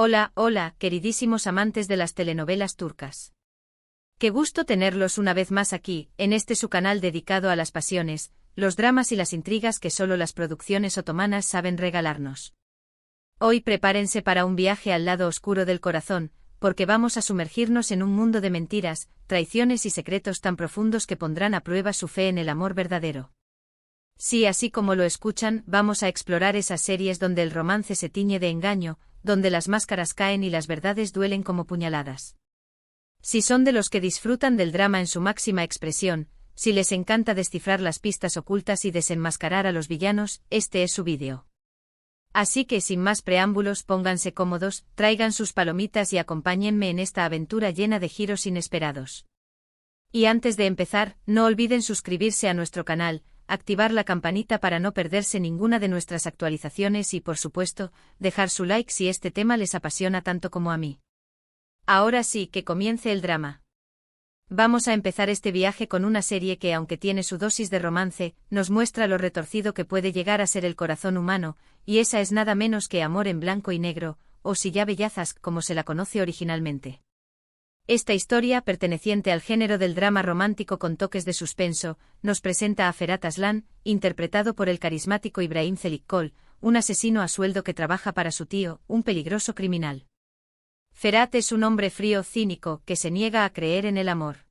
Hola, hola, queridísimos amantes de las telenovelas turcas. Qué gusto tenerlos una vez más aquí, en este su canal dedicado a las pasiones, los dramas y las intrigas que solo las producciones otomanas saben regalarnos. Hoy prepárense para un viaje al lado oscuro del corazón, porque vamos a sumergirnos en un mundo de mentiras, traiciones y secretos tan profundos que pondrán a prueba su fe en el amor verdadero. Sí, así como lo escuchan, vamos a explorar esas series donde el romance se tiñe de engaño, donde las máscaras caen y las verdades duelen como puñaladas. Si son de los que disfrutan del drama en su máxima expresión, si les encanta descifrar las pistas ocultas y desenmascarar a los villanos, este es su vídeo. Así que sin más preámbulos, pónganse cómodos, traigan sus palomitas y acompáñenme en esta aventura llena de giros inesperados. Y antes de empezar, no olviden suscribirse a nuestro canal, activar la campanita para no perderse ninguna de nuestras actualizaciones y, por supuesto, dejar su like si este tema les apasiona tanto como a mí. Ahora sí, que comience el drama. Vamos a empezar este viaje con una serie que, aunque tiene su dosis de romance, nos muestra lo retorcido que puede llegar a ser el corazón humano, y esa es nada menos que Amor en blanco y negro, o Silla Bellazas, como se la conoce originalmente. Esta historia, perteneciente al género del drama romántico con toques de suspenso, nos presenta a Ferhat Aslan, interpretado por el carismático Ibrahim Çelikkol, un asesino a sueldo que trabaja para su tío, un peligroso criminal. Ferhat es un hombre frío, cínico, que se niega a creer en el amor.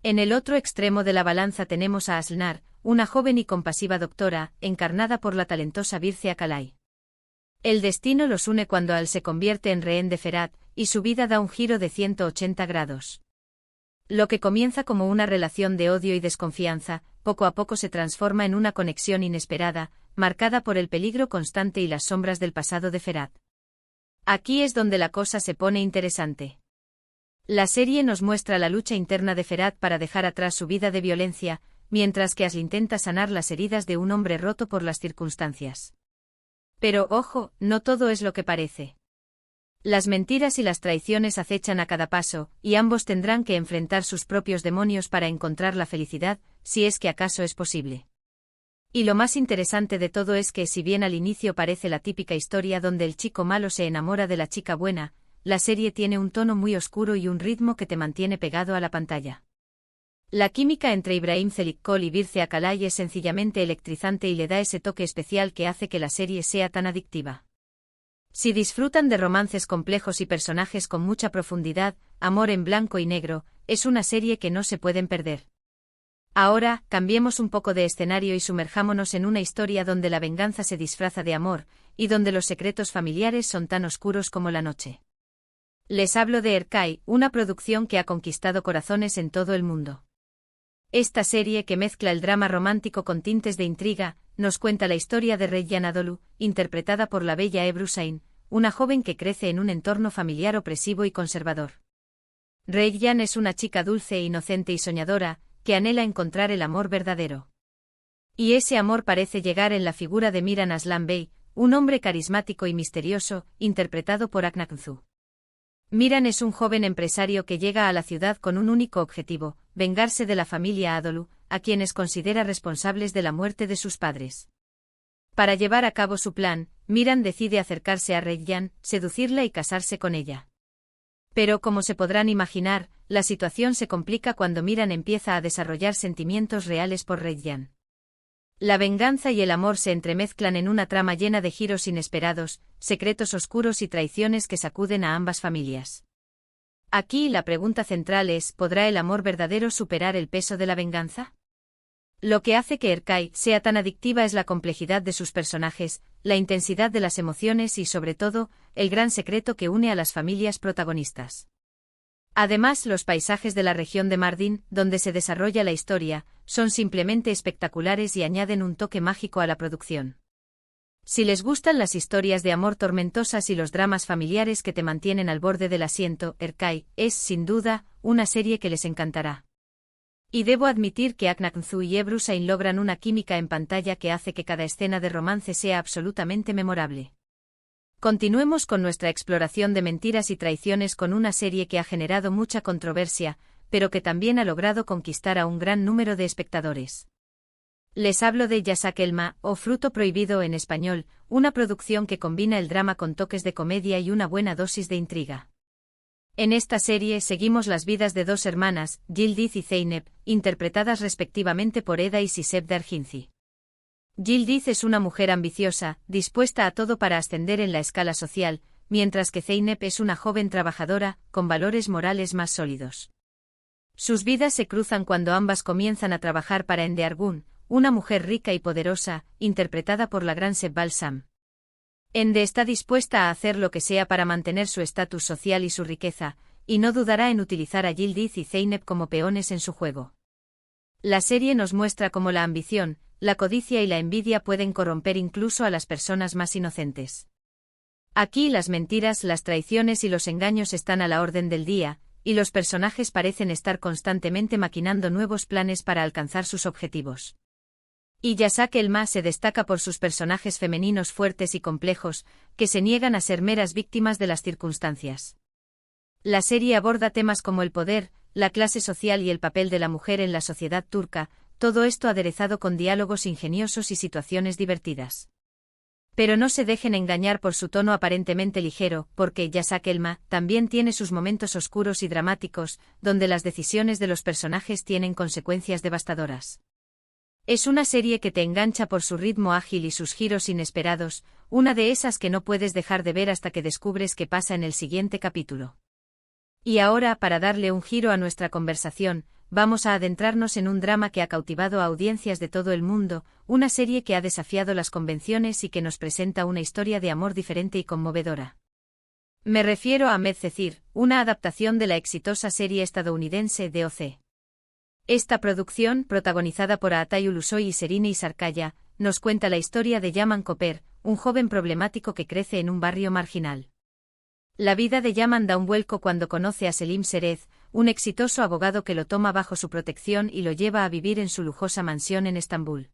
En el otro extremo de la balanza tenemos a Aslınar, una joven y compasiva doctora, encarnada por la talentosa Birce Akalay. El destino los une cuando Al se convierte en rehén de Ferhat, y su vida da un giro de 180 grados. Lo que comienza como una relación de odio y desconfianza, poco a poco se transforma en una conexión inesperada, marcada por el peligro constante y las sombras del pasado de Ferhat. Aquí es donde la cosa se pone interesante. La serie nos muestra la lucha interna de Ferhat para dejar atrás su vida de violencia, mientras que Aslı intenta sanar las heridas de un hombre roto por las circunstancias. Pero, ojo, no todo es lo que parece. Las mentiras y las traiciones acechan a cada paso, y ambos tendrán que enfrentar sus propios demonios para encontrar la felicidad, si es que acaso es posible. Y lo más interesante de todo es que, si bien al inicio parece la típica historia donde el chico malo se enamora de la chica buena, la serie tiene un tono muy oscuro y un ritmo que te mantiene pegado a la pantalla. La química entre Ibrahim Çelikkol y Birce Akalay es sencillamente electrizante y le da ese toque especial que hace que la serie sea tan adictiva. Si disfrutan de romances complejos y personajes con mucha profundidad, Amor en blanco y negro, es una serie que no se pueden perder. Ahora, cambiemos un poco de escenario y sumerjámonos en una historia donde la venganza se disfraza de amor, y donde los secretos familiares son tan oscuros como la noche. Les hablo de Erkay, una producción que ha conquistado corazones en todo el mundo. Esta serie, que mezcla el drama romántico con tintes de intriga, nos cuenta la historia de Reyyan Anadolu, interpretada por la bella Ebru Şahin, una joven que crece en un entorno familiar opresivo y conservador. Reyyan es una chica dulce, inocente y soñadora, que anhela encontrar el amor verdadero. Y ese amor parece llegar en la figura de Miran Aslan Bey, un hombre carismático y misterioso, interpretado por Akın Aksu. Miran es un joven empresario que llega a la ciudad con un único objetivo: vengarse de la familia Anadolu, a quienes considera responsables de la muerte de sus padres. Para llevar a cabo su plan, Miran decide acercarse a Reyyan, seducirla y casarse con ella. Pero, como se podrán imaginar, la situación se complica cuando Miran empieza a desarrollar sentimientos reales por Reyyan. La venganza y el amor se entremezclan en una trama llena de giros inesperados, secretos oscuros y traiciones que sacuden a ambas familias. Aquí la pregunta central es: ¿podrá el amor verdadero superar el peso de la venganza? Lo que hace que Erkay sea tan adictiva es la complejidad de sus personajes, la intensidad de las emociones y, sobre todo, el gran secreto que une a las familias protagonistas. Además, los paisajes de la región de Mardin, donde se desarrolla la historia, son simplemente espectaculares y añaden un toque mágico a la producción. Si les gustan las historias de amor tormentosas y los dramas familiares que te mantienen al borde del asiento, Erkay es, sin duda, una serie que les encantará. Y debo admitir que Akın Aksu y Ebru Şahin logran una química en pantalla que hace que cada escena de romance sea absolutamente memorable. Continuemos con nuestra exploración de mentiras y traiciones con una serie que ha generado mucha controversia, pero que también ha logrado conquistar a un gran número de espectadores. Les hablo de Yasak Elma, o Fruto Prohibido en español, una producción que combina el drama con toques de comedia y una buena dosis de intriga. En esta serie seguimos las vidas de dos hermanas, Yildiz y Zeynep, interpretadas respectivamente por Eda y Sisep Darginci. Yildiz es una mujer ambiciosa, dispuesta a todo para ascender en la escala social, mientras que Zeynep es una joven trabajadora, con valores morales más sólidos. Sus vidas se cruzan cuando ambas comienzan a trabajar para Ende Argun, una mujer rica y poderosa, interpretada por la gran Sebal Sam. Ende está dispuesta a hacer lo que sea para mantener su estatus social y su riqueza, y no dudará en utilizar a Yildiz y Zeynep como peones en su juego. La serie nos muestra cómo la ambición, la codicia y la envidia pueden corromper incluso a las personas más inocentes. Aquí las mentiras, las traiciones y los engaños están a la orden del día, y los personajes parecen estar constantemente maquinando nuevos planes para alcanzar sus objetivos. Y Yasak Elma se destaca por sus personajes femeninos fuertes y complejos, que se niegan a ser meras víctimas de las circunstancias. La serie aborda temas como el poder, la clase social y el papel de la mujer en la sociedad turca, todo esto aderezado con diálogos ingeniosos y situaciones divertidas. Pero no se dejen engañar por su tono aparentemente ligero, porque Yasak Elma también tiene sus momentos oscuros y dramáticos, donde las decisiones de los personajes tienen consecuencias devastadoras. Es una serie que te engancha por su ritmo ágil y sus giros inesperados, una de esas que no puedes dejar de ver hasta que descubres qué pasa en el siguiente capítulo. Y ahora, para darle un giro a nuestra conversación, vamos a adentrarnos en un drama que ha cautivado a audiencias de todo el mundo, una serie que ha desafiado las convenciones y que nos presenta una historia de amor diferente y conmovedora. Me refiero a Medcezir, una adaptación de la exitosa serie estadounidense DOC. Esta producción, protagonizada por Atay Ulusoy y Serine Isarkaya, nos cuenta la historia de Yaman Koper, un joven problemático que crece en un barrio marginal. La vida de Yaman da un vuelco cuando conoce a Selim Serez, un exitoso abogado que lo toma bajo su protección y lo lleva a vivir en su lujosa mansión en Estambul.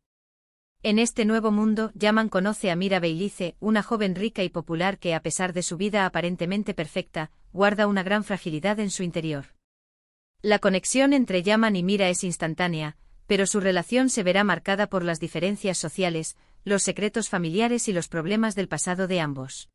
En este nuevo mundo, Yaman conoce a Mira Beylice, una joven rica y popular que, a pesar de su vida aparentemente perfecta, guarda una gran fragilidad en su interior. La conexión entre Yaman y Mira es instantánea, pero su relación se verá marcada por las diferencias sociales, los secretos familiares y los problemas del pasado de ambos.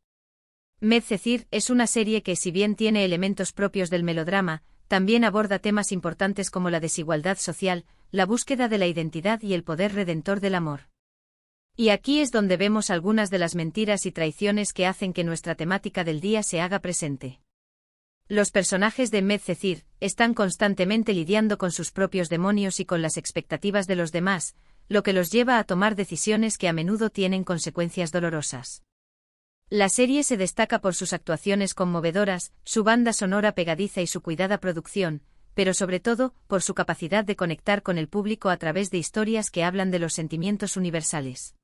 Medcezir es una serie que, si bien tiene elementos propios del melodrama, también aborda temas importantes como la desigualdad social, la búsqueda de la identidad y el poder redentor del amor. Y aquí es donde vemos algunas de las mentiras y traiciones que hacen que nuestra temática del día se haga presente. Los personajes de Medcezir están constantemente lidiando con sus propios demonios y con las expectativas de los demás, lo que los lleva a tomar decisiones que a menudo tienen consecuencias dolorosas. La serie se destaca por sus actuaciones conmovedoras, su banda sonora pegadiza y su cuidada producción, pero sobre todo, por su capacidad de conectar con el público a través de historias que hablan de los sentimientos universales.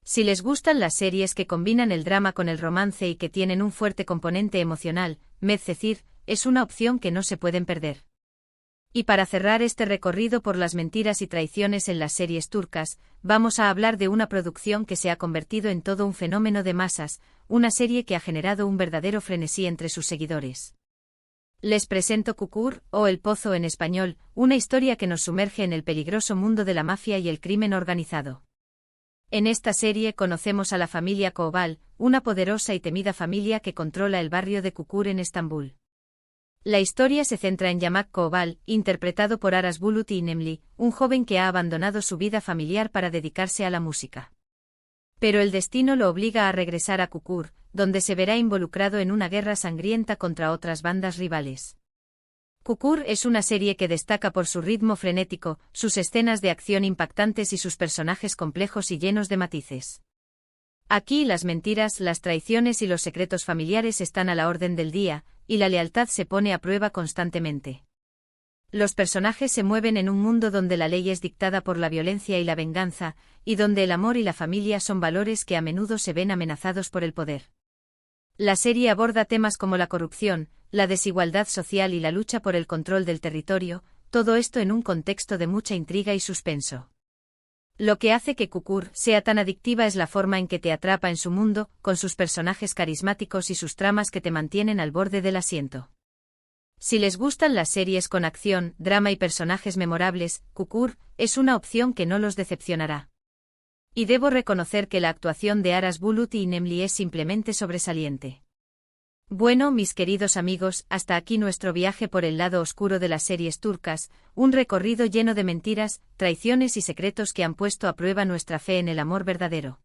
Si les gustan las series que combinan el drama con el romance y que tienen un fuerte componente emocional, Medcezir es una opción que no se pueden perder. Y para cerrar este recorrido por las mentiras y traiciones en las series turcas, vamos a hablar de una producción que se ha convertido en todo un fenómeno de masas, una serie que ha generado un verdadero frenesí entre sus seguidores. Les presento Çukur, o El Pozo en español, una historia que nos sumerge en el peligroso mundo de la mafia y el crimen organizado. En esta serie conocemos a la familia Koval, una poderosa y temida familia que controla el barrio de Çukur en Estambul. La historia se centra en Yamak Koval, interpretado por Aras Bulut İnemli, un joven que ha abandonado su vida familiar para dedicarse a la música. Pero el destino lo obliga a regresar a Çukur, donde se verá involucrado en una guerra sangrienta contra otras bandas rivales. Çukur es una serie que destaca por su ritmo frenético, sus escenas de acción impactantes y sus personajes complejos y llenos de matices. Aquí las mentiras, las traiciones y los secretos familiares están a la orden del día, y la lealtad se pone a prueba constantemente. Los personajes se mueven en un mundo donde la ley es dictada por la violencia y la venganza, y donde el amor y la familia son valores que a menudo se ven amenazados por el poder. La serie aborda temas como la corrupción, la desigualdad social y la lucha por el control del territorio, todo esto en un contexto de mucha intriga y suspenso. Lo que hace que Çukur sea tan adictiva es la forma en que te atrapa en su mundo, con sus personajes carismáticos y sus tramas que te mantienen al borde del asiento. Si les gustan las series con acción, drama y personajes memorables, Kukur es una opción que no los decepcionará. Y debo reconocer que la actuación de Aras Bulut y Nemli es simplemente sobresaliente. Bueno, mis queridos amigos, hasta aquí nuestro viaje por el lado oscuro de las series turcas, un recorrido lleno de mentiras, traiciones y secretos que han puesto a prueba nuestra fe en el amor verdadero.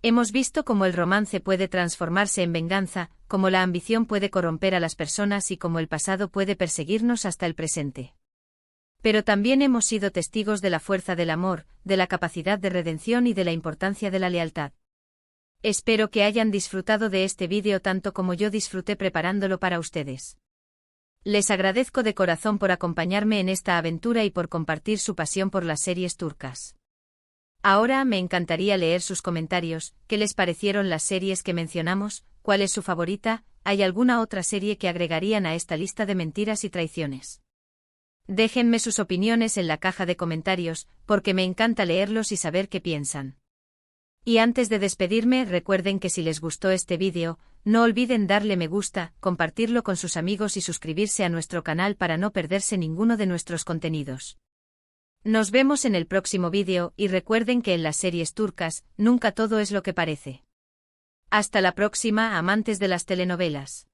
Hemos visto cómo el romance puede transformarse en venganza, cómo la ambición puede corromper a las personas y cómo el pasado puede perseguirnos hasta el presente. Pero también hemos sido testigos de la fuerza del amor, de la capacidad de redención y de la importancia de la lealtad. Espero que hayan disfrutado de este vídeo tanto como yo disfruté preparándolo para ustedes. Les agradezco de corazón por acompañarme en esta aventura y por compartir su pasión por las series turcas. Ahora me encantaría leer sus comentarios. ¿Qué les parecieron las series que mencionamos? ¿Cuál es su favorita? ¿Hay alguna otra serie que agregarían a esta lista de mentiras y traiciones? Déjenme sus opiniones en la caja de comentarios, porque me encanta leerlos y saber qué piensan. Y antes de despedirme, recuerden que si les gustó este vídeo, no olviden darle me gusta, compartirlo con sus amigos y suscribirse a nuestro canal para no perderse ninguno de nuestros contenidos. Nos vemos en el próximo vídeo y recuerden que en las series turcas, nunca todo es lo que parece. Hasta la próxima, amantes de las telenovelas.